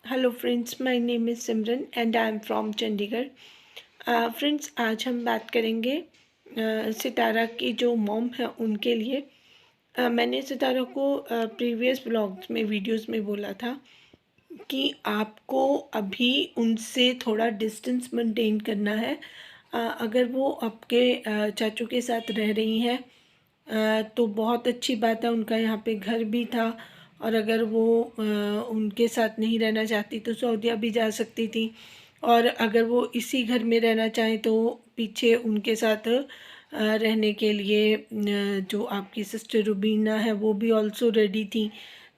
Hello friends, my name is Simran and I am from Chandigarh. Friends, आज हम बात करेंगे सितारा की जो मॉम है उनके लिए। मैंने सितारा को प्रीवियस ब्लॉग्स में वीडियोस में बोला था कि आपको अभी उनसे थोड़ा डिस्टेंस मेंटेन करना है। अगर वो आपके चाचू के साथ रह रही हैं तो बहुत अच्छी बात है, उनका यहाँ पे घर भी था। और अगर वो उनके साथ नहीं रहना चाहती तो सऊदीया भी जा सकती थी। और अगर वो इसी घर में रहना चाहें तो पीछे उनके साथ रहने के लिए जो आपकी सिस्टर रुबीना है वो भी ऑल्सो रेडी थी।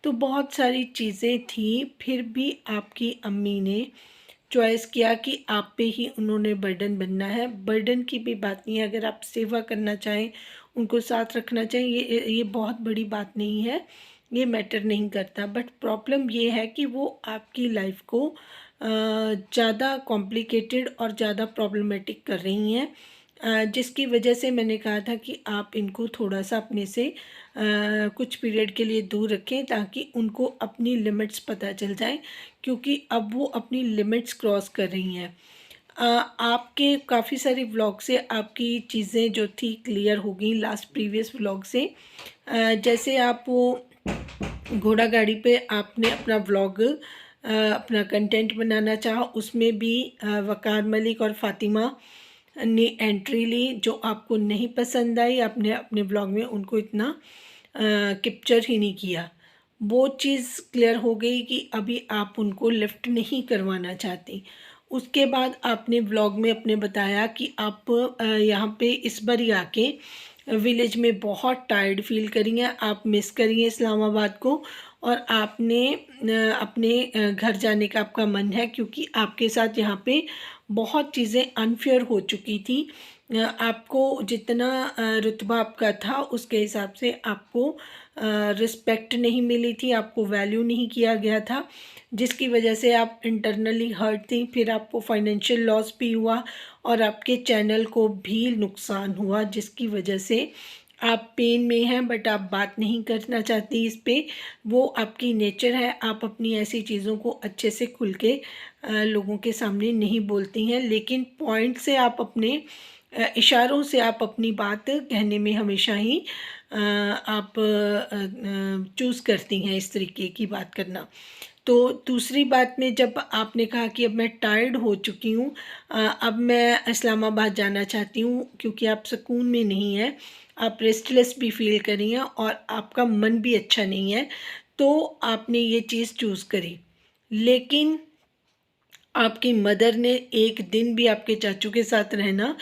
तो बहुत सारी चीज़ें थी, फिर भी आपकी अम्मी ने चॉइस किया कि आप पे ही उन्होंने बर्डन बनना है। बर्डन की भी बात नहीं है, अगर आप सेवा करना चाहें, उनको साथ रखना चाहें, ये बहुत बड़ी बात नहीं है, ये मैटर नहीं करता। बट प्रॉब्लम ये है कि वो आपकी लाइफ को ज़्यादा कॉम्प्लिकेटेड और ज़्यादा प्रॉब्लमेटिक कर रही हैं, जिसकी वजह से मैंने कहा था कि आप इनको थोड़ा सा अपने से कुछ पीरियड के लिए दूर रखें ताकि उनको अपनी लिमिट्स पता चल जाए, क्योंकि अब वो अपनी लिमिट्स क्रॉस कर रही हैं। आपके काफ़ी सारे व्लॉग से आपकी चीज़ें जो थी क्लियर हो गई लास्ट प्रीवियस व्लॉग से। जैसे आप वो घोड़ा गाड़ी पे आपने अपना व्लॉग अपना कंटेंट बनाना चाहा, उसमें भी वकार मलिक और फातिमा ने एंट्री ली जो आपको नहीं पसंद आई। आपने अपने ब्लॉग में उनको इतना कैप्चर ही नहीं किया। वो चीज़ क्लियर हो गई कि अभी आप उनको लिफ्ट नहीं करवाना चाहती। उसके बाद आपने व्लॉग में अपने बताया कि आप यहाँ पे इस बार ही आके विलेज में बहुत टायर्ड फील करी हैं, आप मिस करी हैं इस्लामाबाद को। और आपने अपने घर जाने का आपका मन है, क्योंकि आपके साथ यहाँ पे बहुत चीज़ें अनफेयर हो चुकी थी। आपको जितना रुतबा आपका था उसके हिसाब से आपको रिस्पेक्ट नहीं मिली थी, आपको वैल्यू नहीं किया गया था, जिसकी वजह से आप इंटरनली हर्ट थी। फिर आपको फाइनेंशियल लॉस भी हुआ और आपके चैनल को भी नुकसान हुआ, जिसकी वजह से आप पेन में हैं, बट आप बात नहीं करना चाहती इस पे। वो आपकी नेचर है, आप अपनी ऐसी चीज़ों को अच्छे से खुल के लोगों के सामने नहीं बोलती हैं, लेकिन पॉइंट से आप अपने इशारों से आप अपनी बात कहने में हमेशा ही आप चूज़ करती हैं इस तरीके की बात करना। तो दूसरी बात में जब आपने कहा कि अब मैं टायर्ड हो चुकी हूँ, अब मैं इस्लामाबाद जाना चाहती हूँ, क्योंकि आप सुकून में नहीं हैं, आप रेस्टलेस भी फील कर रही हैं और आपका मन भी अच्छा नहीं है, तो आपने ये चीज़ चूज़ करी। लेकिन आपकी मदर ने एक दिन भी आपके चाचू के साथ रहना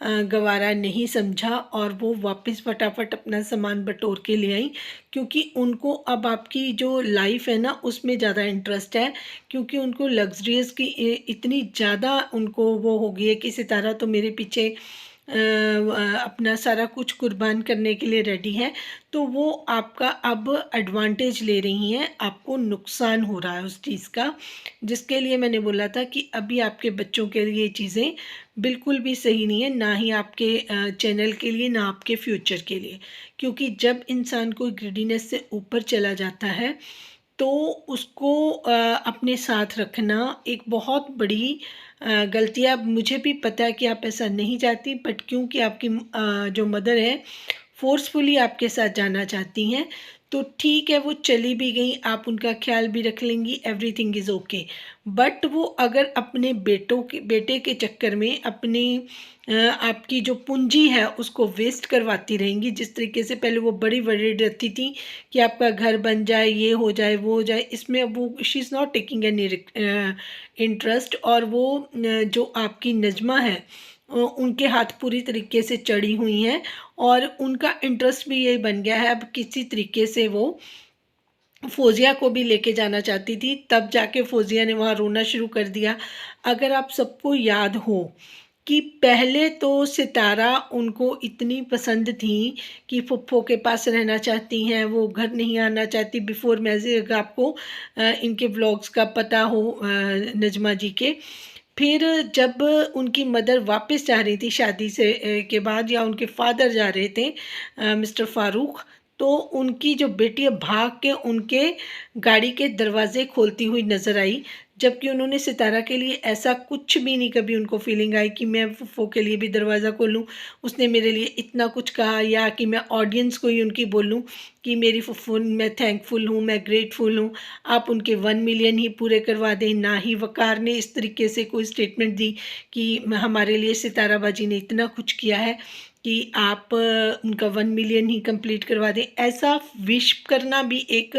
गवारा नहीं समझा और वो वापस फटाफट अपना सामान बटोर के ले आई, क्योंकि उनको अब आपकी जो लाइफ है ना उसमें ज़्यादा इंटरेस्ट है। क्योंकि उनको लग्जरियस की इतनी ज़्यादा उनको वो हो गई है कि सितारा तो मेरे पीछे अपना सारा कुछ कुर्बान करने के लिए रेडी है। तो वो आपका अब एडवांटेज ले रही हैं, आपको नुकसान हो रहा है उस चीज़ का, जिसके लिए मैंने बोला था कि अभी आपके बच्चों के लिए ये चीज़ें बिल्कुल भी सही नहीं है, ना ही आपके चैनल के लिए, ना आपके फ्यूचर के लिए। क्योंकि जब इंसान को ग्रीडीनेस से ऊपर चला जाता है तो उसको अपने साथ रखना एक बहुत बड़ी गलती है। अब मुझे भी पता है कि आप ऐसा नहीं चाहती, बट क्योंकि आपकी जो मदर है फ़ोर्सफुली आपके साथ जाना चाहती हैं, तो ठीक है, वो चली भी गई, आप उनका ख्याल भी रख लेंगी, एवरीथिंग इज़ ओके। बट वो अगर अपने बेटे के चक्कर में अपनी आपकी जो पूंजी है उसको वेस्ट करवाती रहेंगी, जिस तरीके से पहले वो बड़ी वर्ried रहती थी कि आपका घर बन जाए, ये हो जाए, वो हो जाए, इसमें अब वो she is not taking any interest. और वो जो आपकी नज़मा है उनके हाथ पूरी तरीके से चढ़ी हुई हैं और उनका इंटरेस्ट भी यही बन गया है। अब किसी तरीके से वो फ़ौज़िया को भी लेके जाना चाहती थी, तब जाके फ़ौज़िया ने वहाँ रोना शुरू कर दिया। अगर आप सबको याद हो कि पहले तो सितारा उनको इतनी पसंद थी कि फुफ्फो के पास रहना चाहती हैं, वो घर नहीं आना चाहती। बिफ़ोर मैरिज आपको इनके व्लॉग्स का पता हो, नज़मा जी के। फिर जब उनकी मदर वापस जा रही थी शादी से के बाद, या उनके फादर जा रहे थे मिस्टर फ़ारूक, तो उनकी जो बेटी है भाग के उनके गाड़ी के दरवाजे खोलती हुई नज़र आई, जबकि उन्होंने सितारा के लिए ऐसा कुछ भी नहीं कभी उनको फीलिंग आई कि मैं फूफो के लिए भी दरवाज़ा खोलूं। उसने मेरे लिए इतना कुछ कहा या कि मैं ऑडियंस को ही उनकी बोलूं कि मेरी फूफो, मैं थैंकफुल हूँ, मैं ग्रेटफुल हूँ, आप उनके 1 मिलियन ही पूरे करवा दें। ना ही वकार ने इस तरीके से कोई स्टेटमेंट दी कि हमारे लिए सितारा बाजी ने इतना कुछ किया है कि आप उनका 1 मिलियन ही कंप्लीट करवा दें। ऐसा विश करना भी एक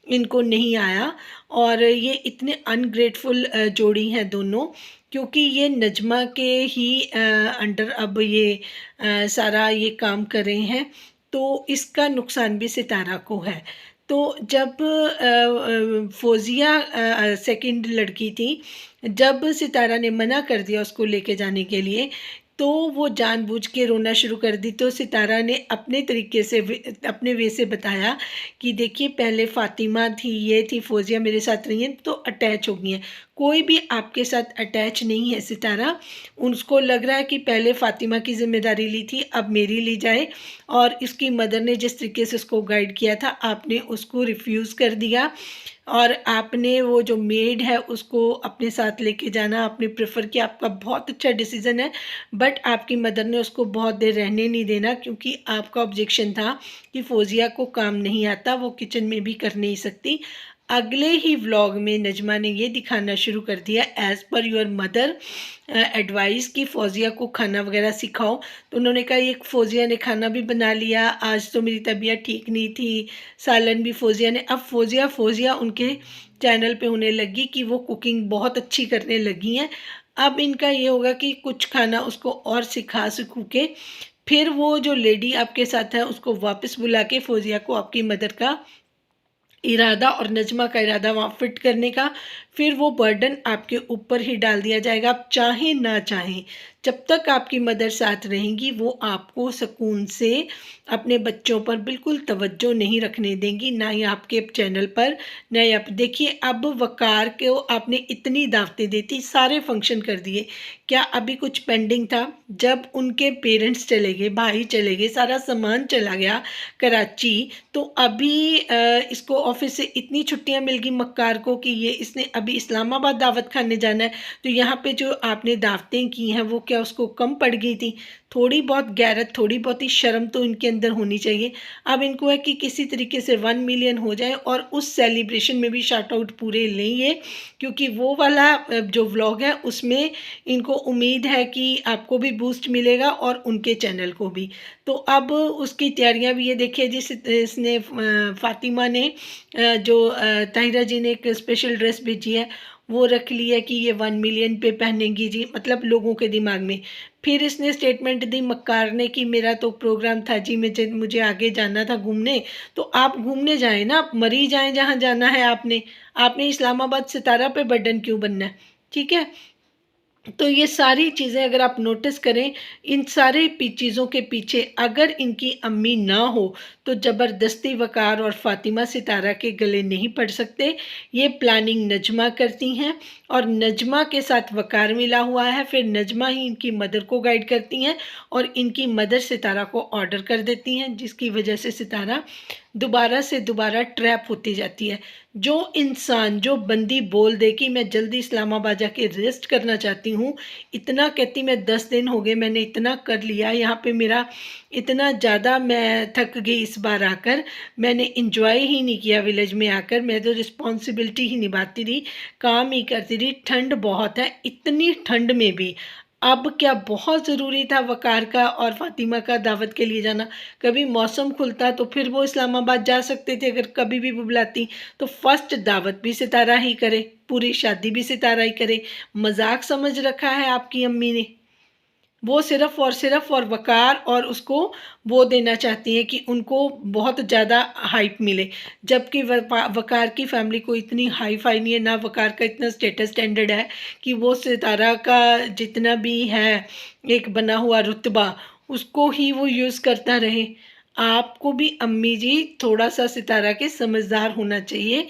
इनको नहीं आया। और ये इतने अनग्रेटफुल जोड़ी हैं दोनों, क्योंकि ये नजमा के ही अंडर अब ये सारा ये काम कर रहे हैं, तो इसका नुकसान भी सितारा को है। तो जब फौजिया सेकंड लड़की थी, जब सितारा ने मना कर दिया उसको लेके जाने के लिए, तो वो जानबूझ के रोना शुरू कर दी। तो सितारा ने अपने तरीके से अपने वे से बताया कि देखिए, पहले फ़ातिमा थी, ये थी, फौजिया मेरे साथ रही हैं तो अटैच हो गई हैं। कोई भी आपके साथ अटैच नहीं है सितारा। उसको लग रहा है कि पहले फ़ातिमा की ज़िम्मेदारी ली थी, अब मेरी ली जाए। और इसकी मदर ने जिस तरीके से उसको गाइड किया था, आपने उसको रिफ्यूज़ कर दिया। और आपने वो जो मेड है उसको अपने साथ लेके जाना आपने प्रेफर किया। आपका बहुत अच्छा डिसीज़न है, बट आपकी मदर ने उसको बहुत देर रहने नहीं देना, क्योंकि आपका ऑब्जेक्शन था कि फौजिया को काम नहीं आता, वो किचन में भी कर नहीं सकती। अगले ही व्लॉग में नजमा ने ये दिखाना शुरू कर दिया, as per your mother advice, कि फ़ौजिया को खाना वगैरह सिखाओ। तो उन्होंने कहा ये फ़ौजिया ने खाना भी बना लिया, आज तो मेरी तबीयत ठीक नहीं थी, सालन भी फ़ौजिया ने। अब फ़ौजिया फ़ौजिया उनके चैनल पे होने लगी कि वो कुकिंग बहुत अच्छी करने लगी हैं। अब इनका ये होगा कि कुछ खाना उसको और सिखा सकूँ के फिर वो जो लेडी आपके साथ है उसको वापस बुला के फ़ौजिया को आपकी मदर का इरादा और नजमा का इरादा वहाँ फिट करने का, फिर वो बर्डन आपके ऊपर ही डाल दिया जाएगा। आप चाहें ना चाहें, जब तक आपकी मदर साथ रहेंगी वो आपको सुकून से अपने बच्चों पर बिल्कुल तवज्जो नहीं रखने देंगी, ना ही आपके चैनल पर, ना ही आप। देखिए, अब वकार को आपने इतनी दावतें दी थी, सारे फंक्शन कर दिए, क्या अभी कुछ पेंडिंग था? जब उनके पेरेंट्स चले गए, भाई चले गए, सारा सामान चला गया कराची, तो अभी इसको ऑफिस से इतनी छुट्टियां मिल गई मक्कार को कि ये इसने अभी इस्लामाबाद दावत खाने जाना है। तो यहाँ पे जो आपने दावतें की हैं वो क्या उसको कम पड़ गई थी? थोड़ी बहुत गैरत, थोड़ी बहुत ही शर्म तो इनके अंदर होनी चाहिए। अब इनको है कि किसी तरीके से 1 मिलियन हो जाए और उस सेलिब्रेशन में भी शार्ट आउट पूरे लें ये, क्योंकि वो वाला जो व्लॉग है उसमें इनको उम्मीद है कि आपको भी बूस्ट मिलेगा और उनके चैनल को भी। तो अब उसकी तैयारियां भी, ये देखिए जिस इसने फ़ातिमा ने जो ताहिरा जी ने एक स्पेशल ड्रेस भेजी है वो रख ली है कि ये 1 मिलियन पे पहनेंगी जी, मतलब लोगों के दिमाग में। फिर इसने स्टेटमेंट दी मक्कार ने कि मेरा तो प्रोग्राम था जी, मुझे आगे जाना था घूमने। तो आप घूमने जाएं ना, आप मरी जाएं जहाँ जाना है। आपने आपने इस्लामाबाद सितारा पे बर्डन क्यों बनना है? ठीक है। तो ये सारी चीज़ें अगर आप नोटिस करें, इन सारे चीज़ों के पीछे अगर इनकी अम्मी ना हो तो ज़बरदस्ती वकार और फ़ातिमा सितारा के गले नहीं पड़ सकते। ये प्लानिंग नजमा करती हैं और नजमा के साथ वकार मिला हुआ है, फिर नजमा ही इनकी मदर को गाइड करती हैं और इनकी मदर सितारा को ऑर्डर कर देती हैं, जिसकी वजह से सितारा दोबारा से दोबारा ट्रैप होती जाती है। जो इंसान, जो बंदी बोल दे कि मैं जल्दी इस्लामाबाद जाके रेस्ट करना चाहती हूँ, इतना कहती मैं 10 दिन हो गए, मैंने इतना कर लिया यहाँ पे, मेरा इतना ज़्यादा मैं थक गई इस बार आकर, मैंने इंजॉय ही नहीं किया विलेज में आकर, मैं तो रिस्पॉन्सिबिलिटी ही निभाती रही, काम ही करती रही, ठंड बहुत है, इतनी ठंड में भी अब क्या बहुत ज़रूरी था वकार का और फ़ातिमा का दावत के लिए जाना? कभी मौसम खुलता तो फिर वो इस्लामाबाद जा सकते थे, अगर कभी भी वो बुलाती। तो फर्स्ट दावत भी सितारा ही करे, पूरी शादी भी सितारा ही करे। मजाक समझ रखा है आपकी अम्मी ने। वो सिर्फ और वकार और उसको वो देना चाहती हैं कि उनको बहुत ज़्यादा हाइप मिले, जबकि वकार की फैमिली को इतनी हाई फाई नहीं है, ना वकार का इतना स्टेटस स्टैंडर्ड है कि वो सितारा का जितना भी है एक बना हुआ रुतबा उसको ही वो यूज़ करता रहे। आपको भी अम्मी जी थोड़ा सा सितारा के समझदार होना चाहिए।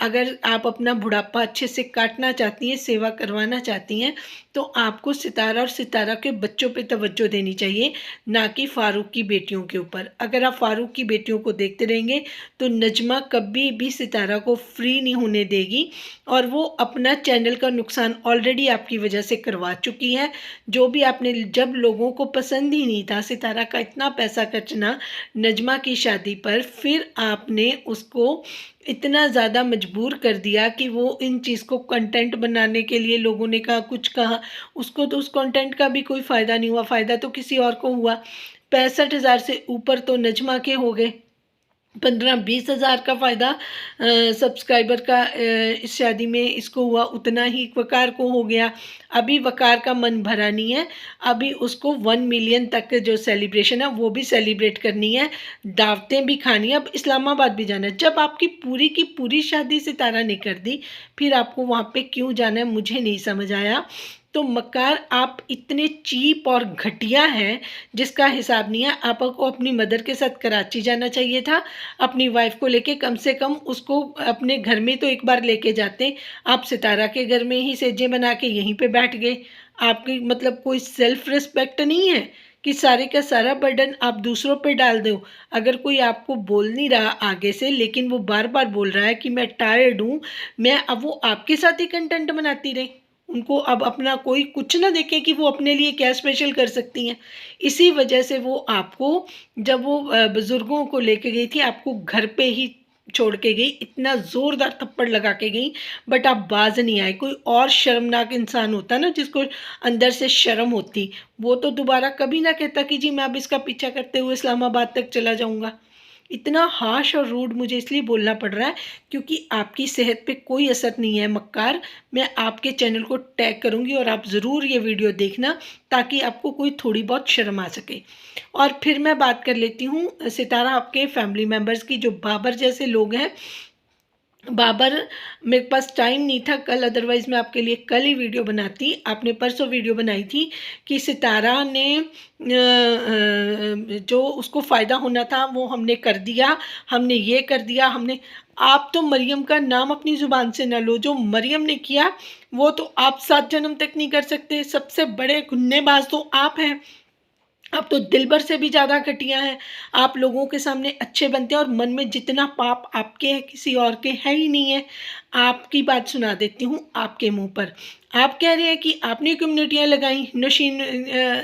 अगर आप अपना बुढ़ापा अच्छे से काटना चाहती हैं, सेवा करवाना चाहती हैं, तो आपको सितारा और सितारा के बच्चों पे तवज्जो देनी चाहिए, ना कि फ़ारूक की बेटियों के ऊपर। अगर आप फ़ारूक की बेटियों को देखते रहेंगे तो नजमा कभी भी सितारा को फ्री नहीं होने देगी, और वो अपना चैनल का नुकसान ऑलरेडी आपकी वजह से करवा चुकी है। जो भी आपने, जब लोगों को पसंद ही नहीं था सितारा का इतना पैसा खर्चना नजमा की शादी पर, फिर आपने उसको इतना ज़्यादा मजबूर कर दिया कि वो इन चीज़ को कंटेंट बनाने के लिए, लोगों ने कहा कुछ कहा, उसको तो उस कंटेंट का भी कोई फ़ायदा नहीं हुआ, फ़ायदा तो किसी और को हुआ। 65,000 से ऊपर तो नजमा के हो गए, 15-20 हज़ार का फ़ायदा सब्सक्राइबर का इस शादी में इसको हुआ, उतना ही वकार को हो गया। अभी वकार का मन भरा नहीं है, अभी उसको 1 मिलियन तक जो सेलिब्रेशन है वो भी सेलिब्रेट करनी है, दावतें भी खानी है, अब इस्लामाबाद भी जाना है। जब आपकी पूरी की पूरी शादी सितारा ने कर दी, फिर आपको वहाँ पे क्यों जाना है, मुझे नहीं समझ आया। तो मक्कार, आप इतने चीप और घटिया हैं जिसका हिसाब नहीं है। आपको अपनी मदर के साथ कराची जाना चाहिए था, अपनी वाइफ को लेके, कम से कम उसको अपने घर में तो एक बार लेके जाते। आप सितारा के घर में ही सेजे बना के यहीं पे बैठ गए। आपकी मतलब कोई सेल्फ रिस्पेक्ट नहीं है कि सारे का सारा बर्डन आप दूसरों पे डाल दो। अगर कोई आपको बोल नहीं रहा आगे से, लेकिन वो बार बार बोल रहा है कि मैं टायर्ड हूँ, मैं, अब वो आपके साथ ही कंटेंट बनाती रहे, उनको अब अपना कोई कुछ ना देखे कि वो अपने लिए क्या स्पेशल कर सकती हैं। इसी वजह से वो आपको, जब वो बुज़ुर्गों को लेके गई थी, आपको घर पे ही छोड़ के गई, इतना ज़ोरदार थप्पड़ लगा के गई, बट आप बाज नहीं आए। कोई और शर्मनाक इंसान होता ना, जिसको अंदर से शर्म होती, वो तो दोबारा कभी ना कहता कि जी मैं अब इसका पीछा करते हुए इस्लामाबाद तक चला जाऊँगा। इतना हार्श और रूड मुझे इसलिए बोलना पड़ रहा है क्योंकि आपकी सेहत पे कोई असर नहीं है मक्कार। मैं आपके चैनल को टैग करूँगी और आप ज़रूर ये वीडियो देखना, ताकि आपको कोई थोड़ी बहुत शर्म आ सके। और फिर मैं बात कर लेती हूँ सितारा आपके फैमिली मेम्बर्स की, जो बाबर जैसे लोग हैं। बाबर, मेरे पास टाइम नहीं था कल, अदरवाइज़ मैं आपके लिए कल ही वीडियो बनाती। आपने परसों वीडियो बनाई थी कि सितारा ने जो उसको फ़ायदा होना था वो हमने कर दिया, हमने ये कर दिया, हमने। आप तो मरियम का नाम अपनी ज़ुबान से न लो, जो मरियम ने किया वो तो आप 7 जन्म तक नहीं कर सकते। सबसे बड़े गुन्नेबाज तो आप हैं। आप तो दिलबर से भी ज़्यादा घटिया हैं। आप लोगों के सामने अच्छे बनते हैं और मन में जितना पाप आपके है किसी और के है ही नहीं है। आपकी बात सुना देती हूँ आपके मुंह पर। आप कह रहे हैं कि आपने कम्युनिटियाँ लगाई नौशीन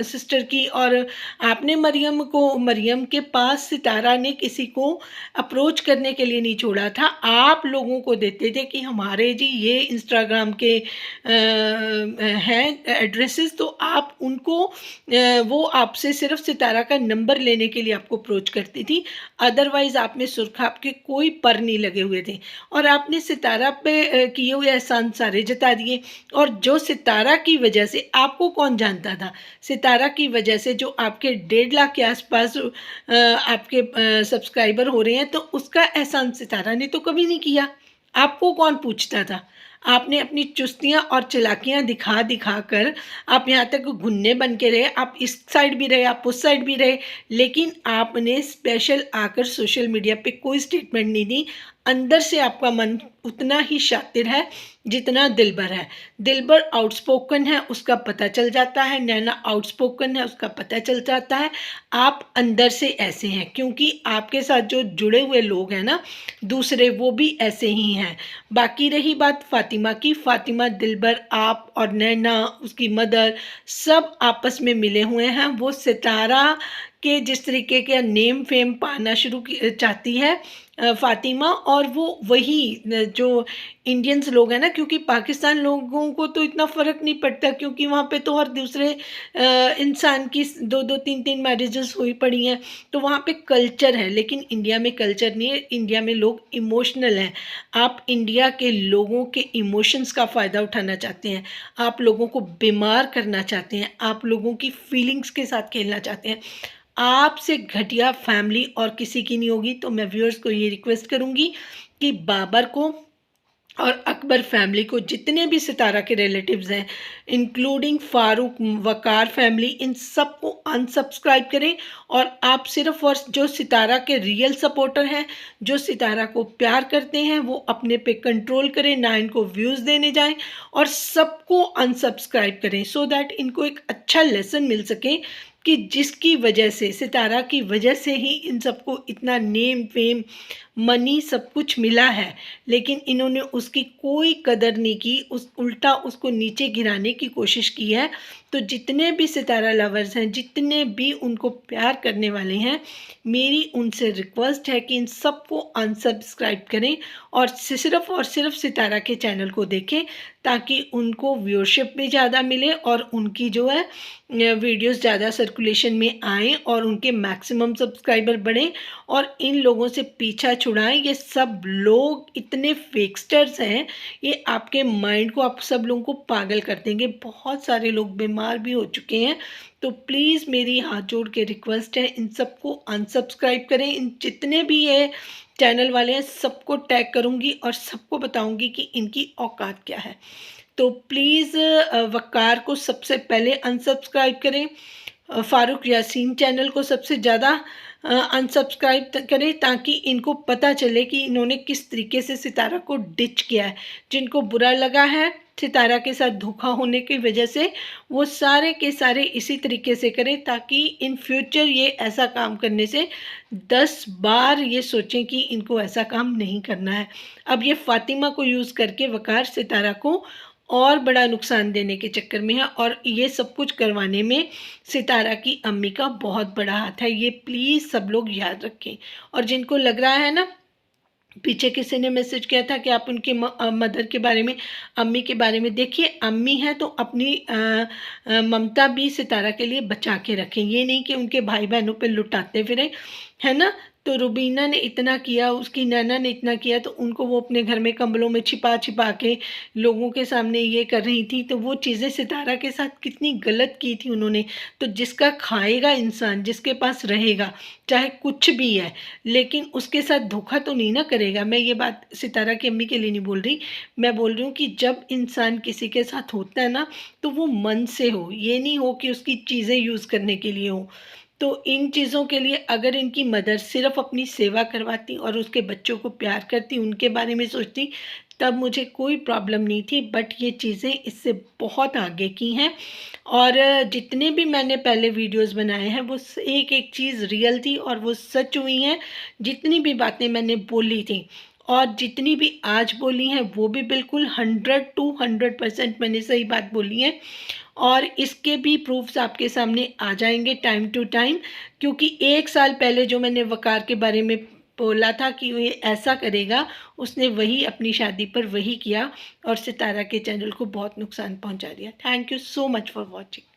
सिस्टर की, और आपने मरियम के पास सितारा ने किसी को अप्रोच करने के लिए नहीं छोड़ा था। आप लोगों को देते थे कि हमारे जी ये इंस्टाग्राम के हैं एड्रेसेस, तो आप उनको वो आपसे सिर्फ सितारा का नंबर लेने के लिए आपको अप्रोच करती थी। अदरवाइज आप में सुरखाब के कोई पर नहीं लगे हुए थे, और आपने सितारा पे किए हुए एहसान सारे जता दिए। और जो सितारा की वजह से, आपको कौन जानता था, सितारा की वजह से जो आपके 1.5 लाख के आसपास आपके सब्सक्राइबर हो रहे हैं, तो उसका एहसान सितारा ने तो कभी नहीं किया। आपको कौन पूछता था। आपने अपनी चुस्तियाँ और चालाकियाँ दिखा दिखा कर आप यहाँ तक घुन्ने बन के रहे। आप इस साइड भी रहे, आप उस साइड भी रहे, लेकिन आपने स्पेशल आकर सोशल मीडिया पे कोई स्टेटमेंट नहीं दी। अंदर से आपका मन उतना ही शातिर है जितना दिलबर है। दिलबर आउटस्पोकन है, उसका पता चल जाता है। नैना आउटस्पोकन है, उसका पता चल जाता है। आप अंदर से ऐसे हैं, क्योंकि आपके साथ जो जुड़े हुए लोग हैं ना दूसरे, वो भी ऐसे ही हैं। बाकी रही बात फातिमा की, फातिमा, दिलबर, आप और नैना उसकी मदर सब आपस में मिले हुए हैं। वो सितारा के जिस तरीके का नेम फेम पाना चाहती है फातिमा, और वो वही जो इंडियंस लोग हैं ना, क्योंकि पाकिस्तान लोगों को तो इतना फ़र्क नहीं पड़ता, क्योंकि वहाँ पे तो हर दूसरे इंसान की 2-2 3-3 मैरिजेस हुई पड़ी हैं, तो वहाँ पे कल्चर है। लेकिन इंडिया में कल्चर नहीं है, इंडिया में लोग इमोशनल हैं। आप इंडिया के लोगों के इमोशंस का फ़ायदा उठाना चाहते हैं, आप लोगों को बीमार करना चाहते हैं, आप लोगों की फीलिंग्स के साथ खेलना चाहते हैं। आपसे घटिया फैमिली और किसी की नहीं होगी। तो मैं व्यूअर्स को ये रिक्वेस्ट करूँगी कि बाबर को और अकबर फैमिली को, जितने भी सितारा के रिलेटिव्स हैं इंक्लूडिंग फारूक, वकार फैमिली, इन सबको अनसब्सक्राइब करें। और आप सिर्फ और जो सितारा के रियल सपोर्टर हैं, जो सितारा को प्यार करते हैं, वो अपने पे कंट्रोल करें, ना इनको व्यूज़ देने जाएं और सबको अनसब्सक्राइब करें, सो दैट इनको एक अच्छा लेसन मिल सके कि जिसकी वजह से, सितारा की वजह से ही इन सबको इतना नेम फेम मनी सब कुछ मिला है, लेकिन इन्होंने उसकी कोई कदर नहीं की, उस उल्टा उसको नीचे गिराने की कोशिश की है। तो जितने भी सितारा लवर्स हैं, जितने भी उनको प्यार करने वाले हैं, मेरी उनसे रिक्वेस्ट है कि इन सबको अनसब्सक्राइब करें और सिर्फ सितारा के चैनल को देखें, ताकि उनको व्यूअरशिप भी ज़्यादा मिले और उनकी जो है वीडियोस ज़्यादा सर्कुलेशन में आएँ और उनके मैक्सिमम सब्सक्राइबर बढ़ें और इन लोगों से पीछा छुड़ाएं। ये सब लोग इतने फेकस्टर्स हैं, ये आपके माइंड को, आप सब लोगों को पागल कर देंगे। बहुत सारे लोग बीमार भी हो चुके हैं। तो प्लीज़ मेरी हाथ जोड़ के रिक्वेस्ट है, इन सबको अनसब्सक्राइब करें। इन जितने भी ये चैनल वाले हैं सबको टैग करूँगी और सबको बताऊँगी कि इनकी औकात क्या है। तो प्लीज़ वक़ार को सबसे पहले अनसब्सक्राइब करें, फ़ारूक यासीन चैनल को सबसे ज़्यादा अनसब्सक्राइब करें, ताकि इनको पता चले कि इन्होंने किस तरीके से सितारा को डिच किया है। जिनको बुरा लगा है सितारा के साथ धोखा होने की वजह से, वो सारे के सारे इसी तरीके से करें, ताकि इन फ्यूचर ये ऐसा काम करने से 10 बार ये सोचें कि इनको ऐसा काम नहीं करना है। अब ये फ़ातिमा को यूज़ करके वक़ार सितारा को और बड़ा नुकसान देने के चक्कर में है, और ये सब कुछ करवाने में सितारा की अम्मी का बहुत बड़ा हाथ है। ये प्लीज़ सब लोग याद रखें। और जिनको लग रहा है ना, पीछे किसी ने मैसेज किया था कि आप उनकी मदर के बारे में, अम्मी के बारे में, देखिए अम्मी है तो अपनी ममता भी सितारा के लिए बचा के रखें। ये नहीं कि उनके भाई बहनों पे लुटाते फिरें, है ना। तो रुबीना ने इतना किया, उसकी नैना ने इतना किया, तो उनको वो अपने घर में कंबलों में छिपा छिपा के लोगों के सामने ये कर रही थी। तो वो चीज़ें सितारा के साथ कितनी गलत की थी उन्होंने। तो जिसका खाएगा इंसान, जिसके पास रहेगा, चाहे कुछ भी है, लेकिन उसके साथ धोखा तो नहीं ना करेगा। मैं ये बात सितारा की अम्मी के लिए नहीं बोल रही, मैं बोल रही हूँ कि जब इंसान किसी के साथ होता है ना, तो वो मन से हो, ये नहीं हो कि उसकी चीज़ें यूज़ करने के लिए हो। तो इन चीज़ों के लिए अगर इनकी मदर सिर्फ अपनी सेवा करवाती और उसके बच्चों को प्यार करती, उनके बारे में सोचती, तब मुझे कोई प्रॉब्लम नहीं थी। बट ये चीज़ें इससे बहुत आगे की हैं। और जितने भी मैंने पहले वीडियोस बनाए हैं, वो एक एक चीज़ रियल थी और वो सच हुई हैं। जितनी भी बातें मैंने बोली थी और जितनी भी आज बोली हैं, वो भी बिल्कुल 100% मैंने सही बात बोली है। और इसके भी प्रूफ्स आपके सामने आ जाएंगे टाइम टू टाइम, क्योंकि 1 साल पहले जो मैंने वकार के बारे में बोला था कि ये ऐसा करेगा, उसने वही अपनी शादी पर वही किया और सितारा के चैनल को बहुत नुकसान पहुंचा दिया। Thank you so much for watching.